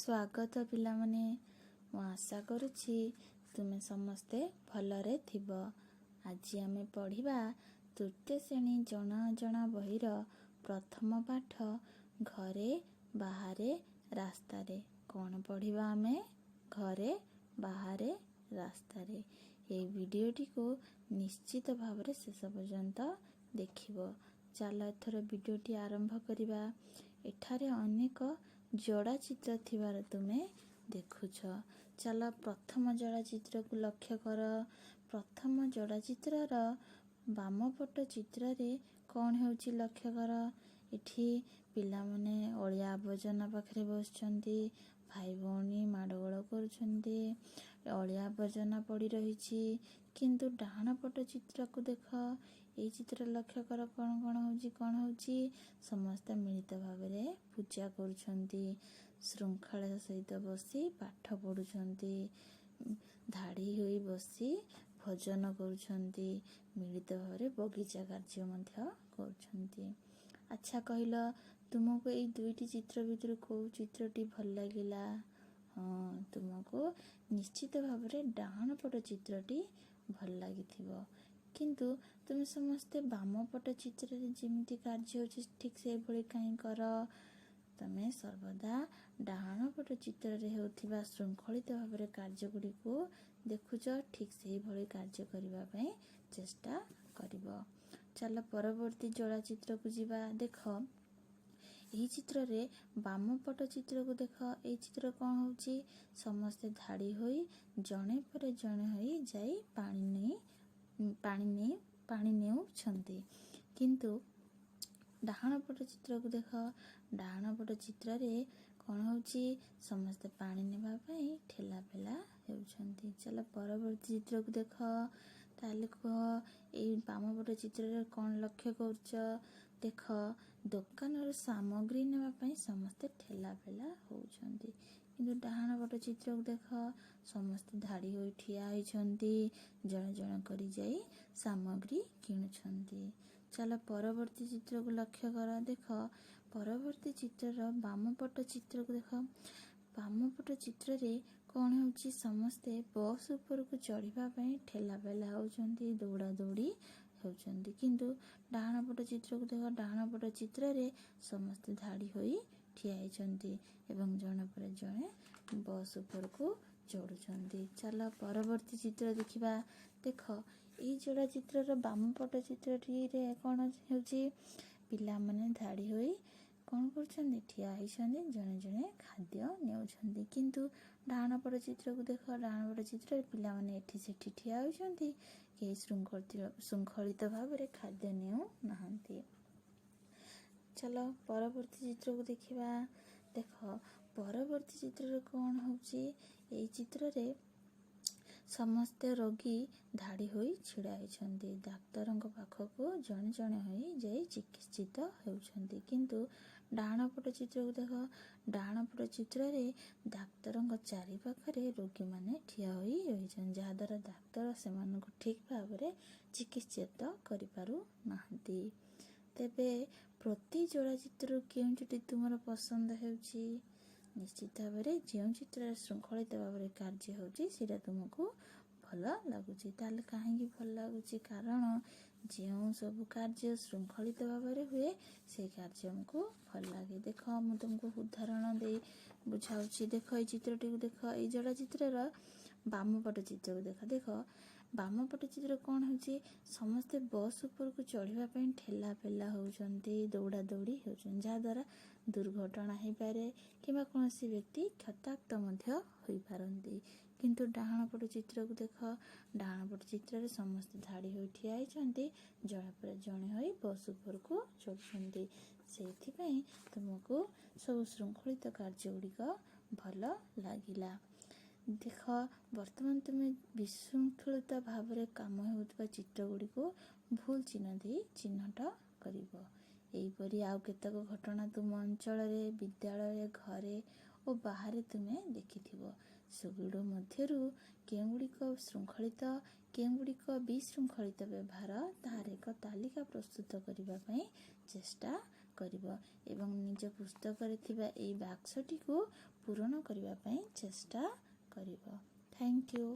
स्वागत पिलामने मु आशा करुछि तुमे समस्ते भलरे थिब। आज आमे पढ़िबा तृतीय श्रेणी जना जना बहिर प्रथम पाठ घरे बाहरे रास्तारे। कौन पढ़िबा आमे घरे बाहरे रास्तारे। ए भिडियोटी को निश्चित भावरे शेष पर्यंत देखिबो। चल एथर भिडियोटी आरंभ करिबा। एठारे अनेक जोड़ा चित्र थिबार तुमे देखुछ। चल प्रथम जोड़ा चित्र को लक्ष्य कर। प्रथम जोड़ा चित्रर बाम पट चित्र रे कौन हेउची लक्ष्य कर। इठी पिला माने अलिया आवर्जना पाखरे बसछंती। भाई भौणी माडगोळ करूछंती। अलिया आवर्जना पड़ी रहिछि। किंतु डाहाण पट चित्र को देख। एई चित्र लक्ष्य कर कौन होउची समस्त मिलित भावरे पूजा करूछंती। श्रृंखला सहित बसी पाठ पढुछंती। धाड़ी होई बसी भजन करूछंती। मिलित भावरे बगीचा कार्य मध्य करूछंती। अच्छा कहिलो तुमको एई दुईटी चित्र भितर को चित्रटी भल लागिला। हाँ तुमको निश्चित भावरे डाहाण पट चित्रटी भल लागिथिबो। किंतु तुम समस्ते बाम पट चित्र रे जेमिति कार्य होछि ठीक से भली काई कर। तमे सर्वदा डाहाण पट चित्र रे हेउथिबा श्रृंखलित भावरे कार्य गुडी को देखुछ। ठीक से भली कार्य करिबा पई चेष्टा करिवो। चल परवर्ती जोड़ा चित्र को जीवा। देख एही चित्र रे बाम पट चित्र को देख। एही चित्र कौन होउची समस्ते धाड़ी होई जणे पर जणे होई जाई पानी नेउछंती। किंतु डाहाण पट चित्र को देख। डाहाण पट चित्र रे कौन होउची समस्ते पानी नेबा पई ठेला पेला हेउछंती। चल परवर्ती चित्र को देख। ताले कह एई बाम पट चित्र रे कौन लक्ष्य करछ। देख दुकान रे सामग्री नेबा पई समस्ते ठेला पेला होउछंती। किंतु डाहाण पट चित्र को देख समस्ते धाड़ी होई ठिया होइछंती। जण जण करी जाई सामग्री किणुछंती। चल परवर्ती चित्र को लक्ष्य कर। देख परवर्ती चित्र बाम पट चित्र को देख। बाम पट चित्र रे कौन होउची समस्ते बस ऊपर को चढ़िबा पई ठेला पेला होउछंती। दौड़ा दौड़ी होउछंती। किंतु डाहाण पट चित्र को देख। डाहाण पट चित्र रे समस्ते धाड़ी होई ठिया होइछंती एवं जण पर जणे बस ऊपर को चढ़ुछंती। चल परवर्ती चित्र देखिबा। देख एई जोड़ा चित्रर बाम पट चित्रटी रे कौन होउची पिला माने धाड़ी होई कौन करछंती ठिया होइछंती। जणे जणे खाद्य नेउछंती। किंतु डाहाण पट चित्र को देख। डाहाण पट चित्र रे पिला माने एठी सेठी ठिया होइछंती। के श्रृंखलित भावरे खाद्य नेउ नाहंती। चलो परवर्ती चित्र को देखिबा। देख परवर्ती चित्र रे कौन होउची एई चित्र रे समस्त रोगी धाड़ी होई छिड़ा होइछंती। डाक्तरंक पाखको जणे जणे होई जाई चिकित्सित हेउछंती। किंतु डाहाण पट चित्र को देख। डाहाण पट चित्र रे डाक्तरंक चारि पाखरे रोगी माने ठिया होई रहिछन। जहा द्वारा डाक्तर सेमानकु ठीक भावरे चिकित्सित करि पारु नाहंती। तेबे प्रति जोड़ा चित्र केउंटी तुमर पसंद हेउची। निश्चित भावरे जेउ चित्र श्रृंखलित भावरे कार्य होउची सेटा तुमको भल लागुची। ताले काहेकि भल लागुची कारण जेउ सब कार्य श्रृंखलित भावरे हुए से कार्य हमको भल लागे। देख मु तुमको उदाहरण दे बुझाउची। देख एई चित्रटी को देख। एई जोड़ा चित्रर बाम पट चित्र को देख। देख बाम पट चित्र कौन होउची समस्ते बस ऊपर को चढ़िबा पई ठेला पेला होउछंती। दौड़ा दौड़ी होउछन जहा द्वारा दुर्घटना हेई पारे किबा कोनोसी व्यक्ति क्षताक्त मध्य होई पारंती। किंतु डाहाण पट चित्र को देख। डाहाण पट चित्र रे समस्त धाड़ी होई ठिया होइछंती। जणे पर जणे होई बस ऊपर को चढ़ुछंती। सेथि पई तुमको सब श्रृंखलित कार्य गुडिक भल लागिला। देख वर्तमान तुमे विशृंखलित भावरे काम हेउतबा चित्र गुडी को भूल चिन्ह दे चिन्हट करिवो। एई परी आउ केतक घटना तुम अंचल रे विद्यालय घरे और बाहर तुमे देखिथिबो। सेगुडो मध्यरु केउगुडिक श्रृंखलित केउगुडिक विशृंखलित व्यवहार तार एक तालिका प्रस्तुत करिबा पई चेष्टा କରିବ ଏବଂ ନିଜ ପୁସ୍ତକରେ ଥିବା ଏହି ବାକ୍ସଟିକୁ ପୂରଣ କରିବା ପାଇଁ ଚେଷ୍ଟା କରିବ। Thank you.